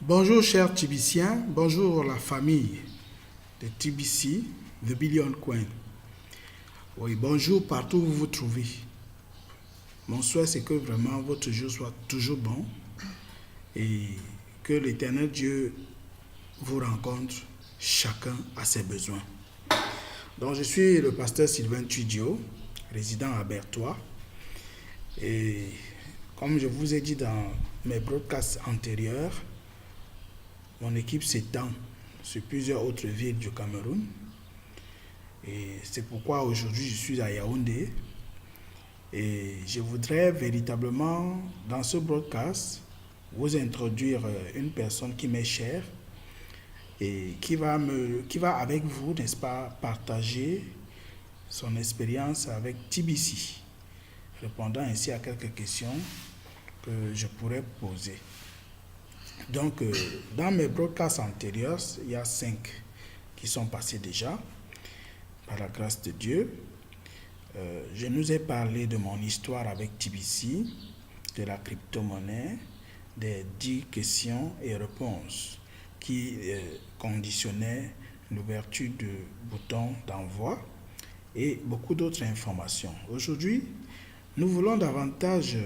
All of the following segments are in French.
Bonjour chers Tibiciens, bonjour la famille de TBC, The Billion Coin. Oui, bonjour partout où vous vous trouvez. Mon souhait c'est que vraiment votre jour soit toujours bon et que l'éternel Dieu vous rencontre chacun à ses besoins. Donc je suis le pasteur Sylvain Tudio, résident à Bertois. Et comme je vous ai dit dans mes broadcasts antérieurs, mon équipe s'étend sur plusieurs autres villes du Cameroun. Et c'est pourquoi aujourd'hui je suis à Yaoundé. Et je voudrais véritablement, dans ce broadcast, vous introduire une personne qui m'est chère et qui va avec vous, n'est-ce pas, partager son expérience avec TBC, répondant ainsi à quelques questions que je pourrais poser. Donc, dans mes broadcasts antérieurs, il y a 5 qui sont passés déjà, par la grâce de Dieu. Je nous ai parlé de mon histoire avec TBC, de la crypto-monnaie, des 10 questions et réponses qui conditionnaient l'ouverture du bouton d'envoi et beaucoup d'autres informations. Aujourd'hui, nous voulons davantage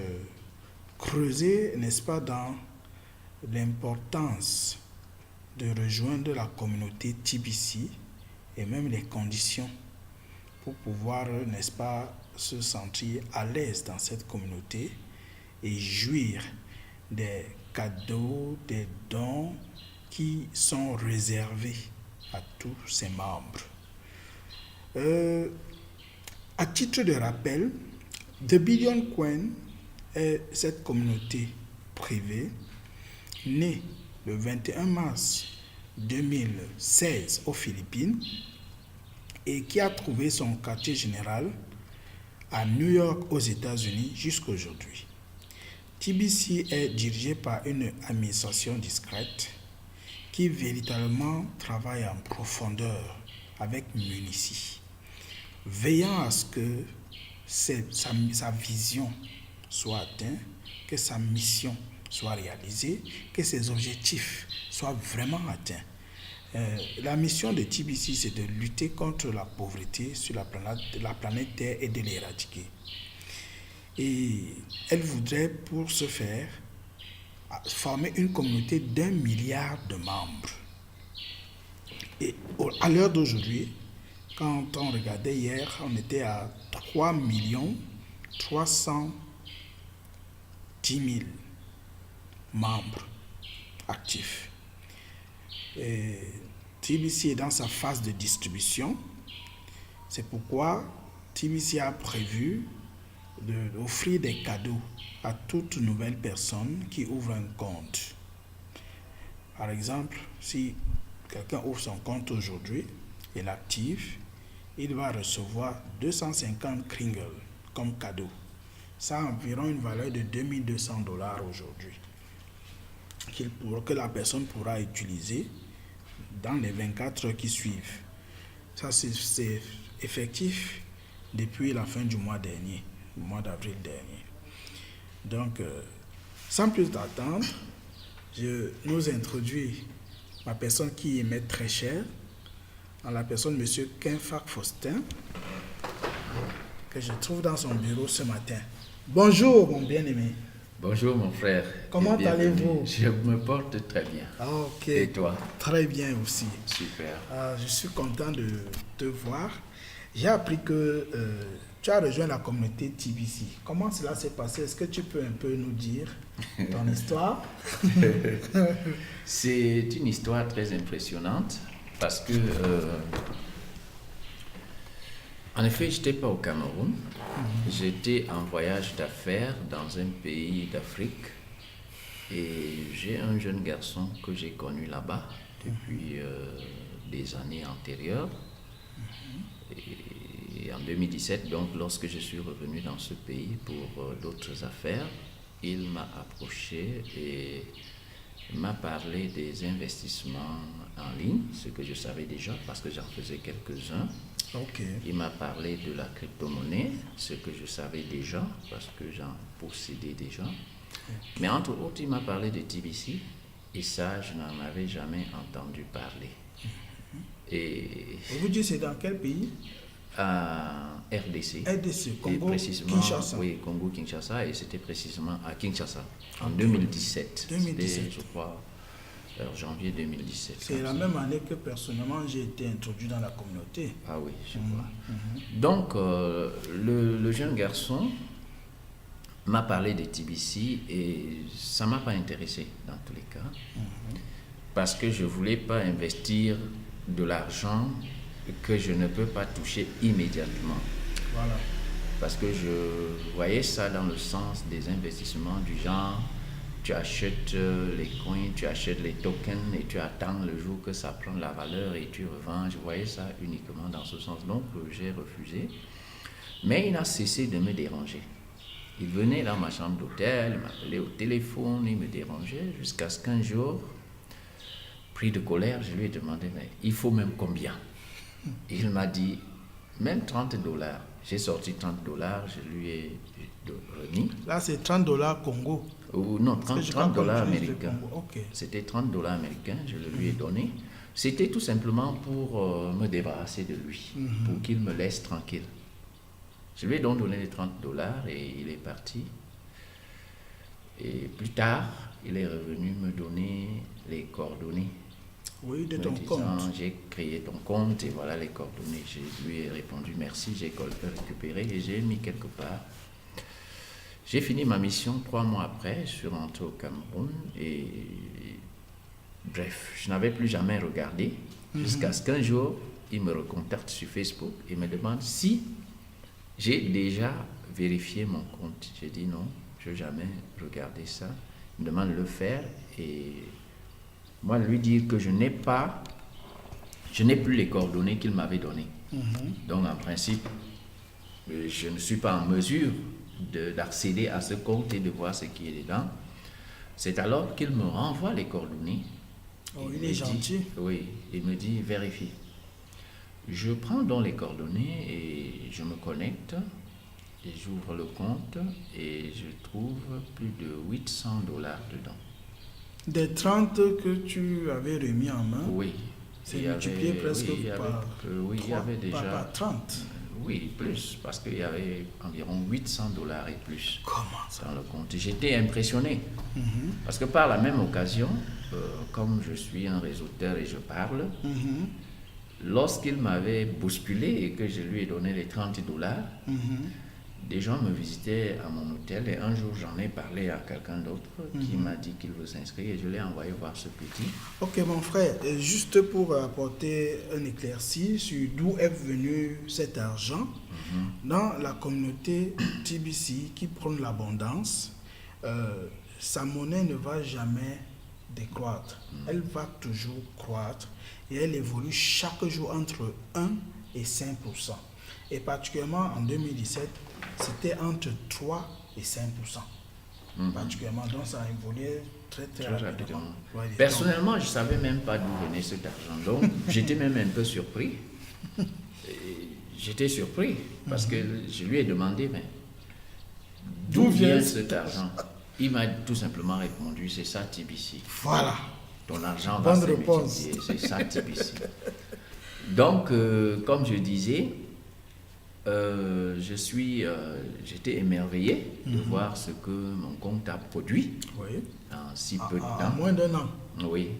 creuser, n'est-ce pas, dans l'importance de rejoindre la communauté TBC et même les conditions pour pouvoir, n'est-ce pas, se sentir à l'aise dans cette communauté et jouir des cadeaux, des dons qui sont réservés à tous ses membres. À titre de rappel, The Billion Coin est cette communauté privée née le 21 mars 2016 aux Philippines et qui a trouvé son quartier général à New York aux États-Unis jusqu'à aujourd'hui. TBC est dirigé par une administration discrète qui véritablement travaille en profondeur avec minutie, veillant à ce que sa vision soit atteinte, que sa mission soit réalisée, que ses objectifs soient vraiment atteints. La mission de TBC, c'est de lutter contre la pauvreté sur la planète Terre et de l'éradiquer. Et elle voudrait, pour ce faire, former une communauté d'1 milliard de membres. Et à l'heure d'aujourd'hui, quand on regardait hier, on était à 3 310 000 membres actifs. Et TBC est dans sa phase de distribution. C'est pourquoi TBC a prévu d'offrir des cadeaux à toute nouvelle personne qui ouvre un compte. Par exemple, si quelqu'un ouvre son compte aujourd'hui et l'active, il va recevoir 250 kringles comme cadeau. Ça a environ une valeur de $2200 aujourd'hui que la personne pourra utiliser dans les 24 heures qui suivent. Ça, c'est effectif depuis la fin du mois dernier, le mois d'avril dernier. Donc, sans plus attendre, je nous introduis ma personne qui m'est très chère, en la personne de M. Kenfak Faustin, que je trouve dans son bureau ce matin. Bonjour, mon bien-aimé. Bonjour mon frère. Comment allez-vous? Je me porte très bien. Ok. Et toi? Très bien aussi. Super. Je suis content de te voir. J'ai appris que tu as rejoint la communauté TBC. Comment cela s'est passé? Est-ce que tu peux un peu nous dire ton histoire? C'est une histoire très impressionnante parce que, en effet, je n'étais pas au Cameroun. J'étais en voyage d'affaires dans un pays d'Afrique et j'ai un jeune garçon que j'ai connu là-bas depuis des années antérieures. Et en 2017, donc, lorsque je suis revenu dans ce pays pour d'autres affaires, il m'a approché et m'a parlé des investissements en ligne, ce que je savais déjà parce que j'en faisais quelques-uns. Okay. Il m'a parlé de la crypto-monnaie, ce que je savais déjà parce que j'en possédais déjà. Okay. Mais entre autres, il m'a parlé de TBC Et ça, je n'en avais jamais entendu parler. Et Vous dites c'est dans quel pays? à RDC. RDC, Congo, Et précisément, Kinshasa. oui, Congo-Kinshasa, et c'était précisément à Kinshasa, en 2017. 2017. C'était, je crois, janvier 2017. C'est la même année que personnellement j'ai été introduit dans la communauté. Ah oui, je vois. Donc, le jeune garçon m'a parlé de TBC et ça ne m'a pas intéressé dans tous les cas, parce que je ne voulais pas investir de l'argent que je ne peux pas toucher immédiatement. Voilà. Parce que je voyais ça dans le sens des investissements du genre, tu achètes les coins, tu achètes les tokens et tu attends le jour que ça prend de la valeur et tu revends. Je voyais ça uniquement dans ce sens. Donc j'ai refusé. Mais il n'a cessé de me déranger. Il venait dans ma chambre d'hôtel, il m'appelait au téléphone, il me dérangeait jusqu'à ce qu'un jour, pris de colère, je lui ai demandé, mais il faut même combien? Il m'a dit, même $30. J'ai sorti $30, je lui ai remis. Là c'est $30 Congo. Ou non, Parce que je 30 crois qu'on dollars utilise le américains. Congo. Ok. C'était $30 américains, je le lui ai donné. C'était tout simplement pour me débarrasser de lui, pour qu'il me laisse tranquille. Je lui ai donc donné les $30 et il est parti. Et plus tard, il est revenu me donner les coordonnées. Oui, de Me ton disant, compte. j'ai créé ton compte et voilà les coordonnées. Je lui ai répondu merci, j'ai récupéré et j'ai mis quelque part. J'ai fini ma mission 3 mois après, je suis rentré au Cameroun et bref, je n'avais plus jamais regardé jusqu'à ce qu'un jour, il me recontacte sur Facebook et me demande si j'ai déjà vérifié mon compte. J'ai dit non, je n'ai jamais regardé ça. Il me demande de le faire et moi lui dire que je n'ai plus les coordonnées qu'il m'avait données. Donc en principe, je ne suis pas en mesure d'accéder à ce compte et de voir ce qui est dedans. C'est alors qu'il me renvoie les coordonnées. Oh, il me est dit- gentil. Oui, il me dit vérifie. Je prends donc les coordonnées et je me connecte et j'ouvre le compte et je trouve plus de $800 dedans. Des 30 que tu avais remis en main, Oui. c'est Il y multiplié avait- presque oui, il y avait- par oui, il y 3, avait déjà. par 30. Oui, plus, parce qu'il y avait environ $800 et plus Comment ça? dans le compte. J'étais impressionné, parce que par la même occasion, comme je suis un réseauteur et je parle, lorsqu'il m'avait bousculé et que je lui ai donné les $30, des gens me visitaient à mon hôtel et un jour j'en ai parlé à quelqu'un d'autre qui m'a dit qu'il veut s'inscrire et je l'ai envoyé voir ce petit. Ok, mon frère, juste pour apporter un éclairci sur d'où est venu cet argent, dans la communauté TBC qui prône l'abondance, sa monnaie ne va jamais décroître. Elle va toujours croître et elle évolue chaque jour entre 1 et 5%. Et particulièrement en 2017, c'était entre 3 et 5%. Particulièrement, donc ça a évolué très Très rapidement. rapidement. Ouais, Personnellement, je ne savais même pas d'où venait cet argent. Donc, j'étais même un peu surpris. Et j'étais surpris parce que je lui ai demandé, mais d'où vient cet argent? Il m'a tout simplement répondu, c'est ça TBC. Voilà. Ton argent va Bonne se réponse. multiplier, c'est ça TBC. Donc, comme je disais, j'étais émerveillé de voir ce que mon compte a produit Oui. en si peu de En temps. moins d'un an. Oui.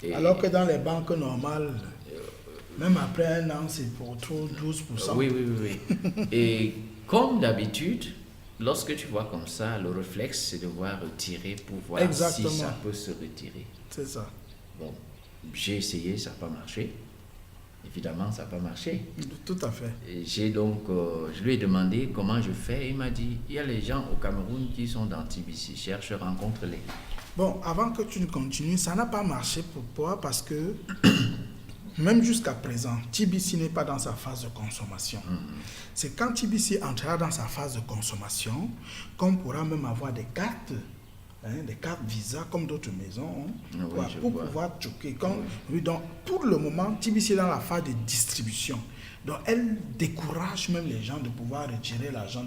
Et Alors que dans les banques normales, même après un an, c'est pour trop 12%. oui. Et comme d'habitude, lorsque tu vois comme ça, le réflexe, c'est de voir retirer pour voir Exactement. si ça peut se retirer. C'est ça. Bon, j'ai essayé, ça n'a pas marché. Évidemment, ça n'a pas marché. Tout à fait. Et je lui ai demandé comment je fais. Il m'a dit, il y a les gens au Cameroun qui sont dans TBC, cherche, rencontre-les. Bon, avant que tu ne continues, ça n'a pas marché pour toi parce que même jusqu'à présent, TBC n'est pas dans sa phase de consommation. C'est quand TBC entrera dans sa phase de consommation qu'on pourra même avoir des cartes Visa comme d'autres maisons Oui, je pour vois. pouvoir choquer. Oui, donc, pour le moment, TBC est dans la phase de distribution. Donc, elle décourage même les gens de pouvoir retirer l'argent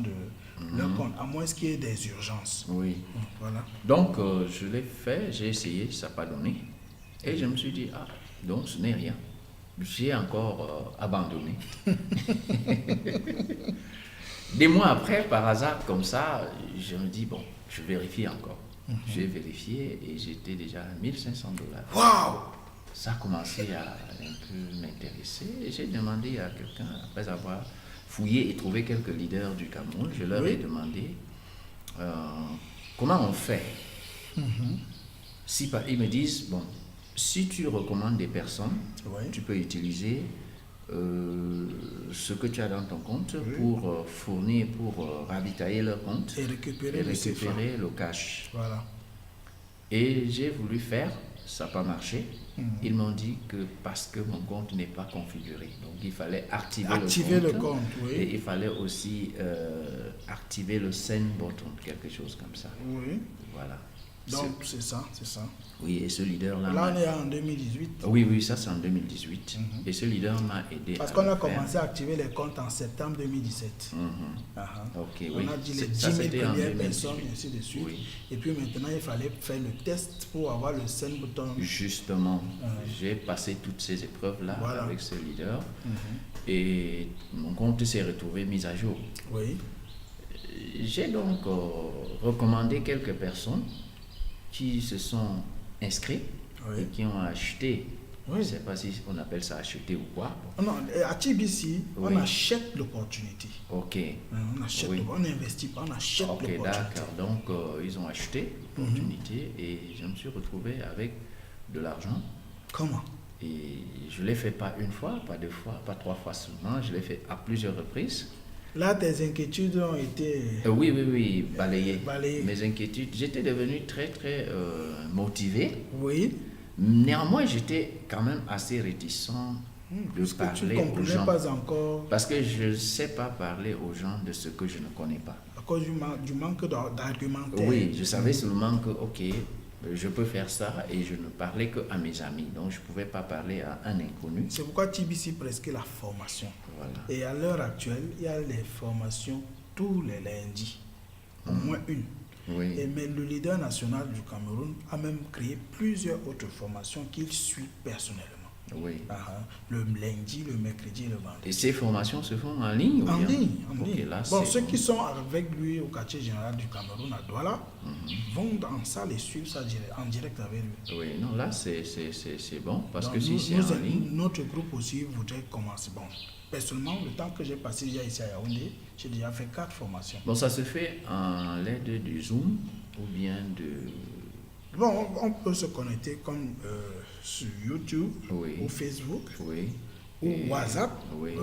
leur compte, à moins qu'il y ait des urgences. Oui. Voilà. Donc, je l'ai fait, j'ai essayé, ça n'a pas donné. Et je me suis dit, ah, donc ce n'est rien. J'ai encore abandonné. Des mois après, par hasard, comme ça, je me dis, bon, je vérifie encore. J'ai vérifié et j'étais déjà à $1 500. Waouh! Ça a commencé à un peu m'intéresser et j'ai demandé à quelqu'un, après avoir fouillé et trouvé quelques leaders du Cameroun, je leur ai demandé comment on fait. Ils me disent, bon, si tu recommandes des personnes, tu peux utiliser ce que tu as dans ton compte pour fournir, pour ravitailler leur compte Et récupérer le cash. Voilà. Et j'ai voulu faire, ça n'a pas marché. Ils m'ont dit que parce que mon compte n'est pas configuré, donc il fallait activer le compte. Et il fallait aussi activer le send button, quelque chose comme ça. Oui. Voilà. Donc c'est ça. Oui, et ce leader-là... Là, on est en 2018. Oui, ça c'est en 2018. Et ce leader m'a aidé. Parce qu'on a commencé à activer les comptes en septembre 2017. Ok, on a dit les 10 000 premières personnes, et ainsi de suite. Oui. Et puis maintenant, il fallait faire le test pour avoir le send button. Justement, j'ai passé toutes ces épreuves-là avec ce leader. Et mon compte s'est retrouvé mis à jour. Oui. J'ai donc recommandé quelques personnes qui se sont inscrits et qui ont acheté. Je ne sais pas si on appelle ça acheter ou quoi. Non, à TBC, on achète l'opportunité. Ok. On achète, on n'investit pas, on achète l'opportunité. D'accord. Donc, ils ont acheté l'opportunité et je me suis retrouvé avec de l'argent. Comment? Et je ne l'ai fait pas une fois, pas deux fois, pas trois fois seulement. Je l'ai fait à plusieurs reprises. Là, tes inquiétudes ont été... Oui, balayées. Balayées. Mes inquiétudes, j'étais devenu très motivé. Oui. Néanmoins, j'étais quand même assez réticent de parler aux gens. Pas encore. Parce que je ne sais pas parler aux gens de ce que je ne connais pas. À cause du manque d'argumentaire. Oui, je savais seulement que, ok, je peux faire ça et je ne parlais qu'à mes amis. Donc, je ne pouvais pas parler à un inconnu. C'est pourquoi TBC prescrit la formation. Voilà. Et à l'heure actuelle, il y a les formations tous les lundis. Au moins une. Oui. Mais le leader national du Cameroun a même créé plusieurs autres formations qu'il suit personnellement. Oui. Le lundi, le mercredi et le vendredi. Et ces formations se font en ligne ou En bien? ligne. Là, bon, ceux qui sont avec lui au quartier général du Cameroun à Douala vont dans ça les suivre ça en direct avec lui. Oui, non, là c'est bon parce donc, que si c'est en ligne... Notre groupe aussi voudrait commencer. Bon, personnellement, le temps que j'ai passé ici à Yaoundé, j'ai déjà fait 4 formations. Bon, ça se fait en l'aide du Zoom ou bien de... Bon, on peut se connecter comme sur YouTube ou Facebook ou WhatsApp.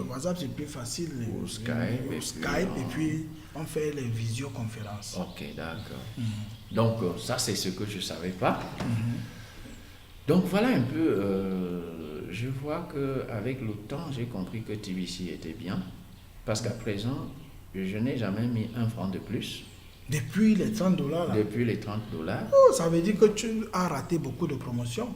WhatsApp, c'est plus facile. Ou Skype. Et puis on fait les visioconférences. Ok, d'accord. Donc, ça, c'est ce que je ne savais pas. Donc, voilà un peu. Je vois qu'avec le temps, j'ai compris que TBC était bien. Parce qu'à présent, je n'ai jamais mis un franc de plus. Depuis les $30 là. Depuis les $30. Oh, ça veut dire que tu as raté beaucoup de promotions.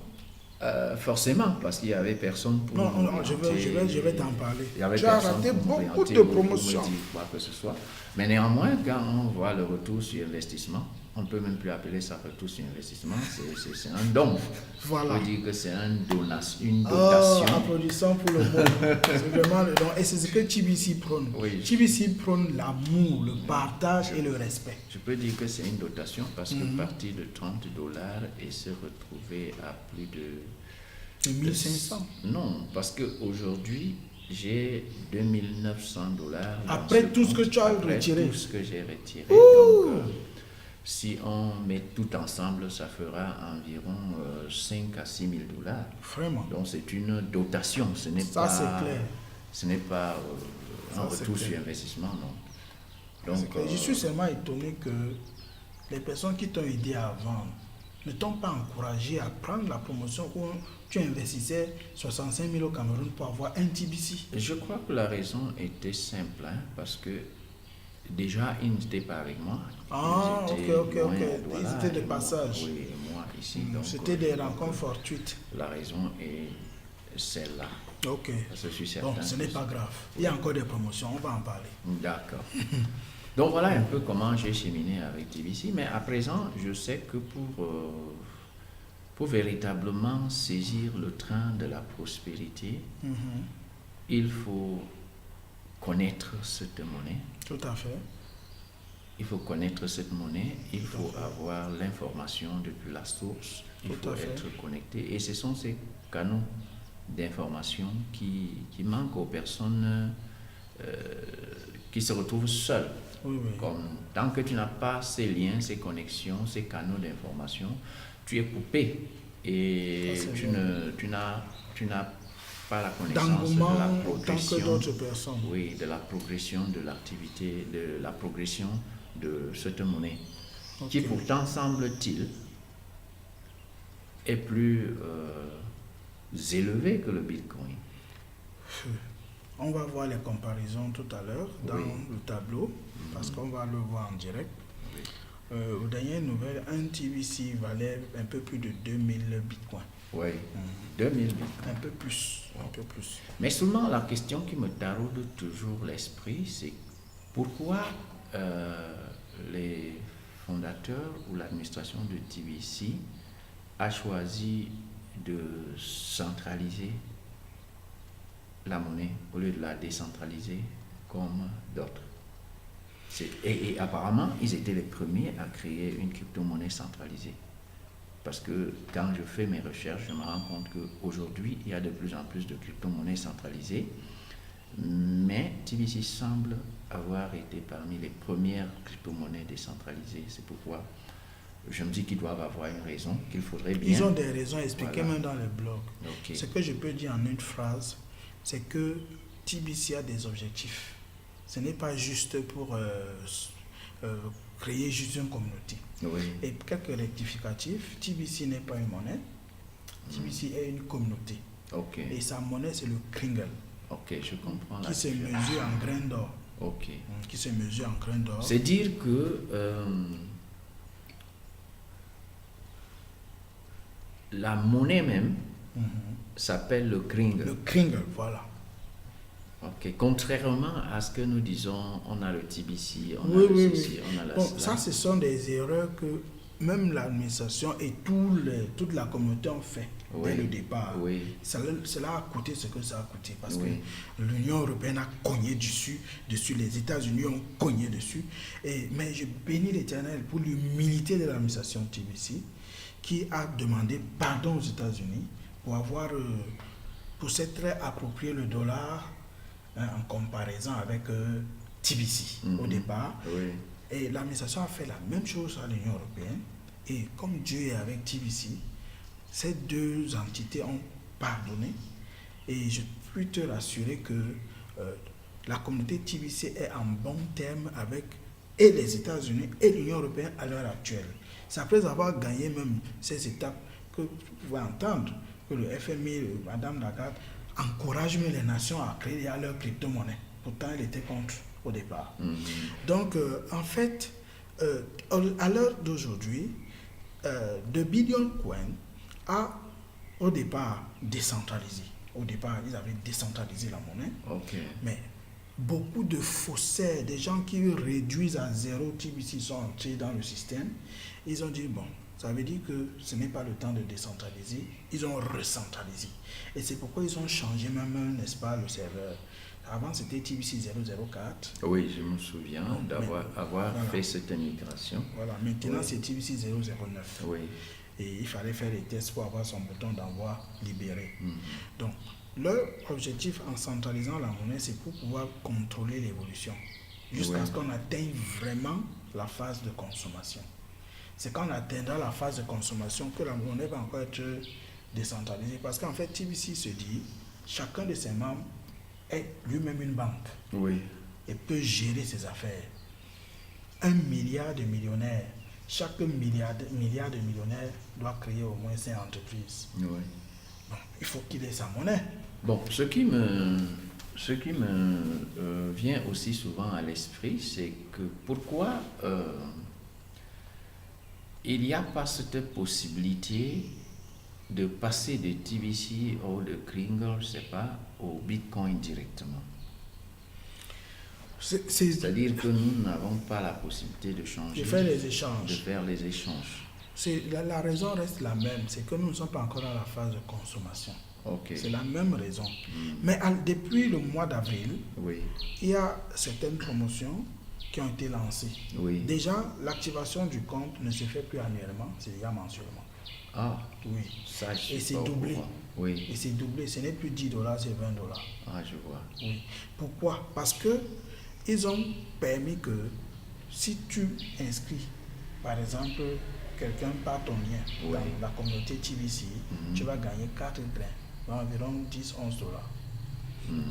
Forcément, parce qu'il n'y avait personne pour... Non, je vais t'en parler. Tu as raté beaucoup de promotions. Quoi que ce soit. Mais néanmoins, quand on voit le retour sur investissement, on ne peut même plus appeler ça retour sur investissement, c'est un don. Voilà. On peut dire que c'est une dotation. Applaudissons pour le mot. C'est vraiment le don. Et c'est ce que TBC prône. TBC prône l'amour, le partage et le respect. Je peux dire que c'est une dotation parce que partir de $30 et se retrouver à plus de 1500. Non, parce qu'aujourd'hui, j'ai $2900. Après tout ce que tu as retiré. Tout ce que j'ai retiré. Donc, si on met tout ensemble, ça fera environ 5 à 6 000 $. Vraiment. Donc, c'est une dotation. Ce n'est ça, c'est clair. Ce n'est pas un retour sur investissement, non. Donc, je suis seulement étonné que les personnes qui t'ont aidé à vendre ne t'ont pas encouragé à prendre la promotion où tu investissais 65 000 au Cameroun pour avoir un TBC. Je crois que la raison était simple, parce que déjà, ils n'étaient pas avec moi. Ok. Ils étaient de passage. Oui, moi ici. C'était des rencontres fortuites. La raison est celle-là. Ok. Je suis certain. Bon, ce n'est pas grave. Il y a encore des promotions, on va en parler. D'accord. Donc voilà un peu comment j'ai cheminé avec TBC, mais à présent, je sais que pour véritablement saisir le train de la prospérité, il faut connaître cette monnaie. Tout à fait. Il faut connaître cette monnaie, il faut avoir l'information depuis la source, il faut être connecté. Et ce sont ces canaux d'information qui manquent aux personnes qui se retrouvent seules. Tant que tu n'as pas ces liens, ces connexions, ces canaux d'information, tu es coupé et tu n'as pas la connaissance de la progression, que d'autres personnes. Oui, de la progression de l'activité, de la progression de cette monnaie, qui pourtant semble-t-il est plus élevée que le Bitcoin. On va voir les comparaisons tout à l'heure dans le tableau, parce qu'on va le voir en direct. Aux dernières nouvelles, un TBC valait un peu plus de 2000 bitcoins. Oui, 2000 bitcoins. Un peu plus. Mais seulement la question qui me taraude toujours l'esprit, c'est pourquoi les fondateurs ou l'administration de TBC a choisi de centraliser la monnaie au lieu de la décentraliser comme d'autres. Et apparemment, ils étaient les premiers à créer une crypto-monnaie centralisée. Parce que quand je fais mes recherches, je me rends compte qu'aujourd'hui, il y a de plus en plus de crypto-monnaies centralisées. Mais TBC semble avoir été parmi les premières crypto-monnaies décentralisées. C'est pourquoi je me dis qu'ils doivent avoir une raison, qu'il faudrait bien... Ils ont des raisons expliquées même dans les blogs. Okay. Ce que je peux dire en une phrase, c'est que TBC a des objectifs. Ce n'est pas juste pour créer juste une communauté. Oui. Et quelques rectificatifs, TBC n'est pas une monnaie, TBC est une communauté. Et sa monnaie, c'est le Kringle. Je comprends. Qui se mesure en grains d'or. Qui se mesure en grains d'or. C'est dire que la monnaie même s'appelle le Kringle. Le Kringle, voilà. Contrairement à ce que nous disons, on a le TBC, on a la ça, ce sont des erreurs que même l'administration et toute la communauté ont fait dès le départ. Cela a coûté ce que ça a coûté parce que l'Union européenne a cogné dessus, les États-Unis ont cogné dessus. Mais je bénis l'Éternel pour l'humilité de l'administration TBC qui a demandé pardon aux États-Unis pour s'être approprié le dollar en comparaison avec TBC au départ. Et l'administration a fait la même chose à l'Union européenne. Et comme Dieu est avec TBC, ces deux entités ont pardonné. Et je peux te rassurer que la communauté TBC est en bon terme avec et les États-Unis et l'Union européenne à l'heure actuelle. C'est après avoir gagné même ces étapes que vous pouvez entendre que le FMI, Madame Lagarde, encourage les nations à créer leur crypto-monnaie. Pourtant, elle était contre au départ. Donc, en fait, à l'heure d'aujourd'hui, The Billion Coin a au départ décentralisé. Au départ, ils avaient décentralisé la monnaie. Mais beaucoup de faussaires, des gens qui réduisent à zéro TBC sont entrés dans le système. Ils ont dit, bon, ça veut dire que ce n'est pas le temps de décentraliser. Ils ont recentralisé. Et c'est pourquoi ils ont changé même, n'est-ce pas, le serveur. Avant, c'était TBC 004. Oui, je me souviens d'avoir fait cette migration. Voilà, maintenant c'est TBC 009. Et il fallait faire les tests pour avoir son bouton d'envoi libéré. Donc, leur objectif en centralisant la monnaie, c'est pour pouvoir contrôler l'évolution. Jusqu'à ce qu'on atteigne vraiment la phase de consommation. C'est quand on atteindra la phase de consommation que la monnaie va encore être décentralisée. Parce qu'en fait, TBC se dit, chacun de ses membres est lui-même une banque. Et peut gérer ses affaires. 1 milliard de millionnaires. Chaque milliard de millionnaires doit créer au moins 5 entreprises. Donc, il faut qu'il ait sa monnaie. Bon, ce qui me vient aussi souvent à l'esprit, c'est que pourquoi il n'y a pas cette possibilité de passer de TBC ou de Kringle, je ne sais pas, au Bitcoin directement. C'est-à-dire que nous n'avons pas la possibilité de changer, de faire les de échanges. faire les échanges. La raison reste la même, c'est que nous ne sommes pas encore dans la phase de consommation. Ok. C'est la même raison. Mais depuis le mois d'avril, Oui, il y a certaines promotions qui ont été lancées. oui. Déjà, l'activation du compte ne se fait plus annuellement, c'est déjà mensuellement. Ah, Oui. ça, je Et suis c'est pas au doublé. courant. Oui. Et c'est doublé, ce n'est plus 10 dollars, c'est 20 dollars. Ah, je vois. Oui. Pourquoi? Parce que ils ont permis que si tu inscris, par exemple, quelqu'un par ton lien Oui. dans la communauté TBC, tu vas gagner 4 grains, environ 10-11 dollars.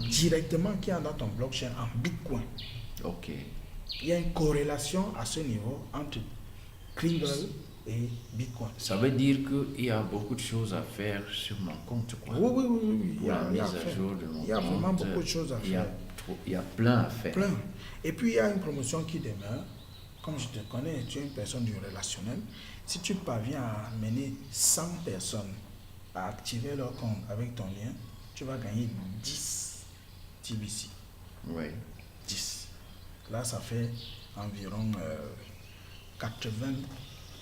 Directement qui est dans ton blockchain en Bitcoin. Ok. Il y a une corrélation à ce niveau entre Kringle et Bitcoin. Ça veut dire qu'il y a beaucoup de choses à faire sur mon compte, quoi. Oui. Pour la mise à jour de mon compte. Il y a vraiment beaucoup de choses à Il y a faire. il y a plein à faire. Plein. Et puis il y a une promotion qui demeure. Comme je te connais, tu es une personne du relationnel. Si tu parviens à amener 100 personnes à activer leur compte avec ton lien, tu vas gagner 10 TBC. Oui. 10. Là, ça fait environ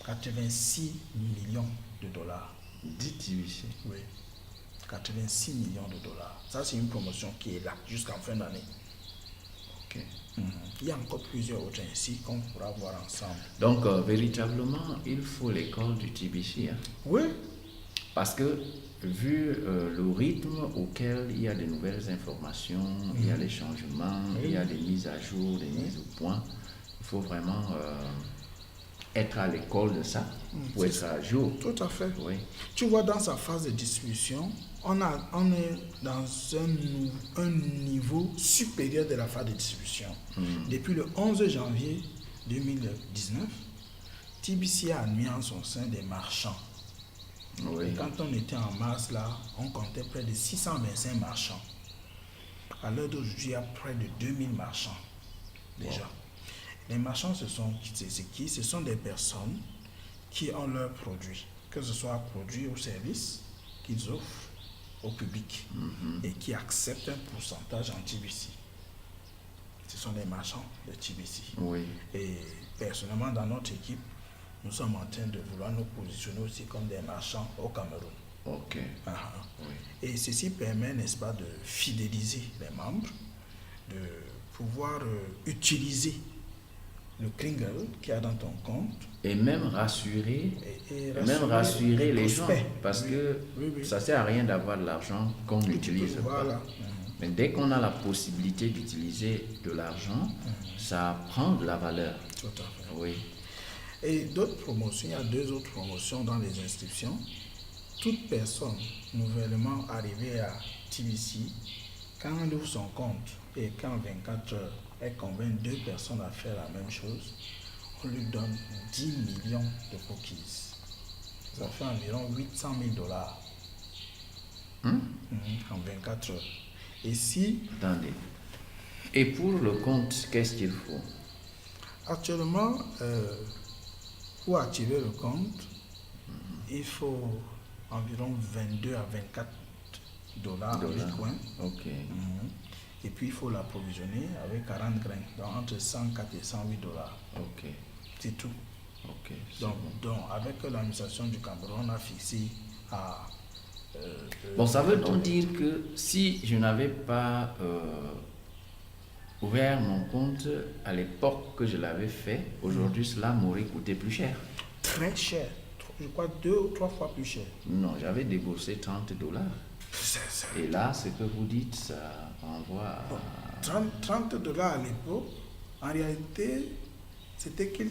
86 millions de dollars. 10 TBC. Oui. 86 millions de dollars. Ça, c'est une promotion qui est là jusqu'en fin d'année. Ok. Il y a encore plusieurs autres ainsi qu'on pourra voir ensemble. Donc, véritablement, il faut l'école du TBC. Hein? Oui, Parce que, vu le rythme auquel il y a de nouvelles informations, il y a les changements, il y a des mises à jour, des mises au point, il faut vraiment être à l'école de ça pour c'est être à jour. tout à fait. Oui. Tu vois, dans sa phase de distribution, on est dans un niveau supérieur de la phase de distribution. Depuis le 11 janvier 2019, TBC a admis en son sein des marchands. Oui. Et quand on était en mars, là, on comptait près de 625 marchands. À l'heure d'aujourd'hui, il y a près de 2000 marchands déjà. Wow. Les marchands, c'est qui? Ce sont des personnes qui ont leurs produits, que ce soit produits ou services qu'ils offrent au public et qui acceptent un pourcentage en TBC. Ce sont des marchands de TBC. Oui. Et personnellement, dans notre équipe, nous sommes en train de vouloir nous positionner aussi comme des marchands au Cameroun. Ok. Oui. Et ceci permet, n'est-ce pas, de fidéliser les membres, de pouvoir utiliser le Kringle qu'il y a dans ton compte. Et même rassurer, Et même rassurer les gens. prospects. Parce que Oui. ça ne sert à rien d'avoir de l'argent qu'on n'utilise Voilà. pas. Mais dès qu'on a la possibilité d'utiliser de l'argent, ça prend de la valeur. Tout à fait. Oui. Et d'autres promotions, il y a 2 autres promotions dans les inscriptions. Toute personne nouvellement arrivée à TBC, quand elle ouvre son compte et qu'en 24 heures, elle convainc 2 personnes à faire la même chose, on lui donne 10 millions de cookies. Ça fait environ 800 000 dollars en 24 heures. Et si Attendez. Et pour le compte, qu'est-ce qu'il faut? actuellement, pour activer le compte, il faut environ 22 à 24 dollars en Bitcoin. Ok. Et puis il faut l'approvisionner avec 40 grains, donc entre 104 et 108 dollars. Ok. C'est tout. Ok. c'est Donc, bon. avec l'administration du Cameroun, on a fixé à. Bon, ça veut donc dire que si je n'avais pas ouvert mon compte à l'époque que je l'avais fait, aujourd'hui cela m'aurait coûté plus cher. Très cher. Je crois 2 ou 3 fois plus cher. Non, j'avais déboursé 30 dollars. Et là, ce que vous dites, ça renvoie à... 30 dollars à l'époque, en réalité, c'était qu'il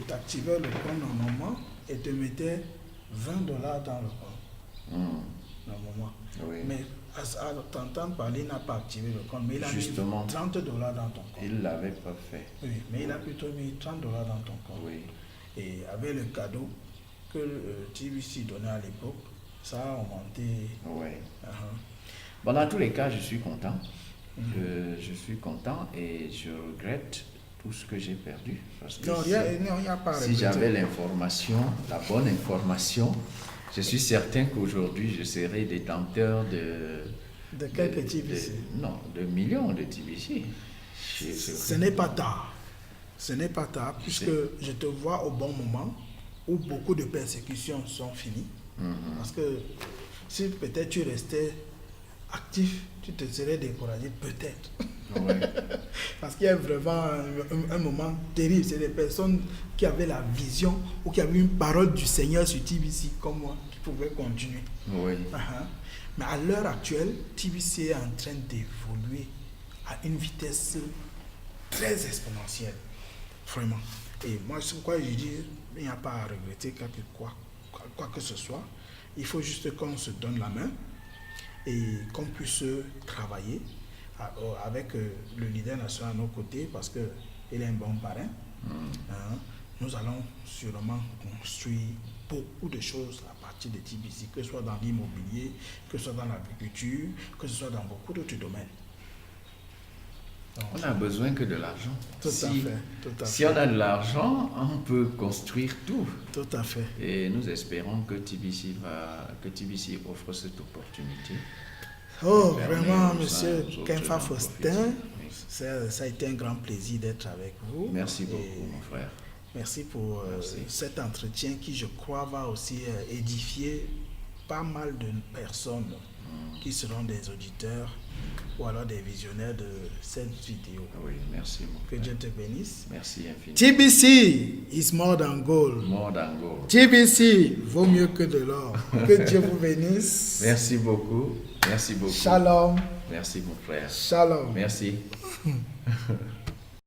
t'activait le compte normalement et te mettait 20 dollars dans le compte. Normalement. Oui. Mais à t'entendre parler, il n'a pas activé le compte, mais il a Justement. mis 30 dollars dans ton compte. Il ne l'avait pas fait. Oui, mais il a plutôt mis 30 dollars dans ton compte. Oui. Et avec le cadeau que TBC donnait à l'époque, ça a augmenté. Oui. Uh-huh. Bon, dans tous les cas, je suis content. Je suis content et je regrette tout ce que j'ai perdu. Parce que Non, il n'y a pas à si regretter. j'avais l'information, la bonne information, je suis certain qu'aujourd'hui, je serais détenteur De quelques TBC. Non, de millions de TBC. Ce n'est pas tard. Ce n'est pas tard, puisque je te vois au bon moment où beaucoup de persécutions sont finies. Parce que si peut-être tu restais actif, tu te serais découragé, peut-être. Ouais. Parce qu'il y a vraiment un moment terrible. C'est des personnes qui avaient la vision ou qui avaient une parole du Seigneur sur TBC, comme moi, qui pouvaient continuer. Oui. Mais à l'heure actuelle, TBC est en train d'évoluer à une vitesse très exponentielle. Vraiment. Et moi, c'est pourquoi je dis, il n'y a pas à regretter quoi que ce soit. Il faut juste qu'on se donne la main et qu'on puisse travailler avec le leader national à nos côtés, parce qu'il est un bon parrain. Nous allons sûrement construire beaucoup de choses à partir de TBC, que ce soit dans l'immobilier, que ce soit dans l'agriculture, que ce soit dans beaucoup d'autres domaines. Donc, on n'a besoin que de l'argent. Tout à fait. Si on a de l'argent, on peut construire tout. Tout à fait. Et nous espérons que TBC offre cette opportunité. Oh, vraiment, monsieur Kempha Faustin, ça a été un grand plaisir d'être avec vous. Merci beaucoup, mon frère. Merci pour cet entretien qui, je crois, va aussi édifier pas mal de personnes qui seront des auditeurs ou alors des visionnaires de cette vidéo. Oui, merci, mon frère. Que Dieu te bénisse. Merci infiniment. TBC is more than gold. More than gold. TBC vaut mieux que de l'or. Que Dieu vous bénisse. Merci beaucoup. Merci beaucoup. Shalom. Merci, mon frère. Shalom. Merci.